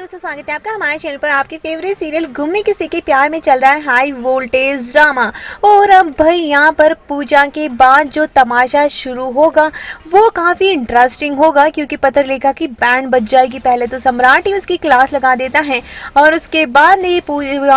दोस्तों, स्वागत है आपका हमारे चैनल पर। आपके फेवरेट सीरियल गुम्मी किसी के प्यार में चल रहा है हाई वोल्टेज ड्रामा। और अब भाई यहाँ पर पूजा के बाद जो तमाशा शुरू होगा वो काफ़ी इंटरेस्टिंग होगा, क्योंकि पत्रलेखा की बैंड बज जाएगी। पहले तो सम्राट ही उसकी क्लास लगा देता है और उसके बाद ये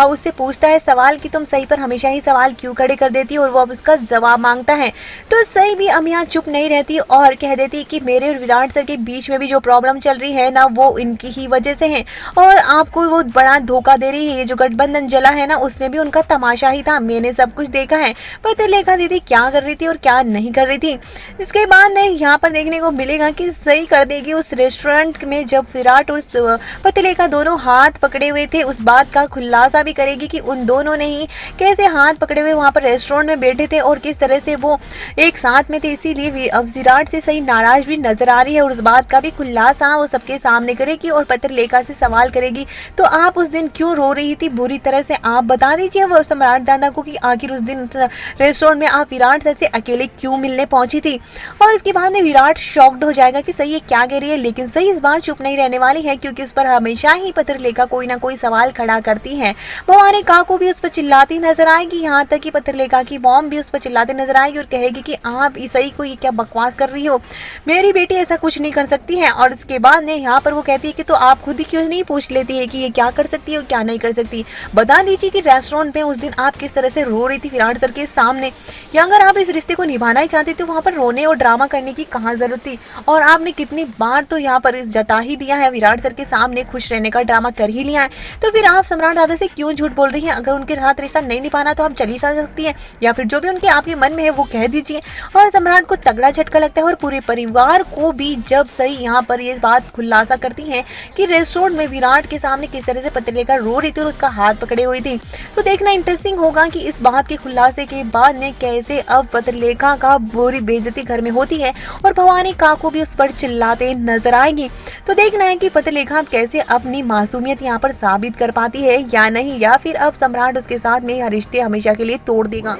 उससे पूछता है सवाल कि तुम सही पर हमेशा ही सवाल क्यों खड़े कर देती हो, और वो अब उसका जवाब मांगता है। तो सही भी अब यहाँ चुप नहीं रहती और कह देती कि मेरे और विराट सर के बीच में भी जो प्रॉब्लम चल रही है ना, वो इनकी ही वजह से है और आपको वो बड़ा धोखा दे रही है। ये जो गठबंधन जला है ना, उसमें भी उनका तमाशा ही था, मैंने सब कुछ देखा है। पत्रलेखा दीदी क्या कर रही थी और क्या नहीं कर रही थी। इसके बाद यहाँ पर देखने को मिलेगा कि सही कर देगी उस रेस्टोरेंट में जब विराट और पत्रलेखा दोनों हाथ पकड़े हुए थे। उस बात का खुलासा भी करेगी कि उन दोनों ने ही कैसे हाथ पकड़े हुए वहाँ पर रेस्टोरेंट में बैठे थे और किस तरह से वो एक साथ में थे। इसीलिए अब विराट से सही नाराज भी नजर आ रही है और उस बात का भी खुलासा वो सबके सामने करेगी और पत्रलेखा से सवाल करेगी, तो आप उस दिन क्यों रो रही थी बुरी तरह से, आप बता दीजिए वो सम्राट दादा को कि आखिर उस दिन रेस्टोरेंट में आप विराट सर से अकेले क्यों मिलने पहुंची थी। और इसके बाद में विराट शॉक्ड हो जाएगा कि सही ये क्या कह रही है, लेकिन सही इस बार चुप नहीं रहने वाली है, क्योंकि उस पर हमेशा ही पत्रलेखा कोई ना कोई सवाल खड़ा करती है। भवानी काकू भी उस पर चिल्लाती नजर आएगी, यहाँ तक कि पत्रलेखा की मॉम भी उस पर चिल्लाती नजर आएगी और कहेगी कि आप सही को ये क्या बकवास कर रही हो, मेरी बेटी ऐसा कुछ नहीं कर सकती है। और इसके बाद ने यहाँ पर वो कहती है कि तो आप खुद ही क्यों नहीं पूछ लेती है कि ये क्या कर सकती है और क्या नहीं कर सकती। बता दीजिए कि रेस्टोरेंट में उस दिन आप किस तरह से रो रही थी विराट सर के सामने, या अगर आप इस रिश्ते को निभाना ही चाहती तो वहाँ पर रोने और ड्रामा करने की कहाँ जरूरत थी। और आपने कितनी बार तो यहाँ पर जता ही दिया है, विराट सर के सामने खुश रहने का ड्रामा कर ही लिया है, तो फिर आप सम्राट दादा से क्यों झूठ बोल रही हैं। अगर उनके साथ रिश्ता नहीं निभाना तो आप चली जा सकती है, या फिर जो भी उनके आपके मन में है वो कह दीजिए। और सम्राट को तगड़ा झटका लगता है और पूरे परिवार को भी, जब सही यहाँ पर ये बात खुलासा करती है कि रेस्टोरेंट में विराट के सामने किस तरह से पत्रलेखा रो रही थी और उसका हाथ पकड़े हुई थी। तो देखना इंटरेस्टिंग होगा कि इस बात के खुलासे के बाद ने कैसे अब पत्रलेखा का बुरी बेइज्जती घर में होती है और भवानी काकू भी उस पर चिल्लाते नजर आएगी। तो देखना है कि पत्रलेखा कैसे अपनी मासूमियत यहाँ पर साबित कर पाती है या नहीं, या फिर अब सम्राट उसके साथ में रिश्ते हमेशा के लिए तोड़ देगा।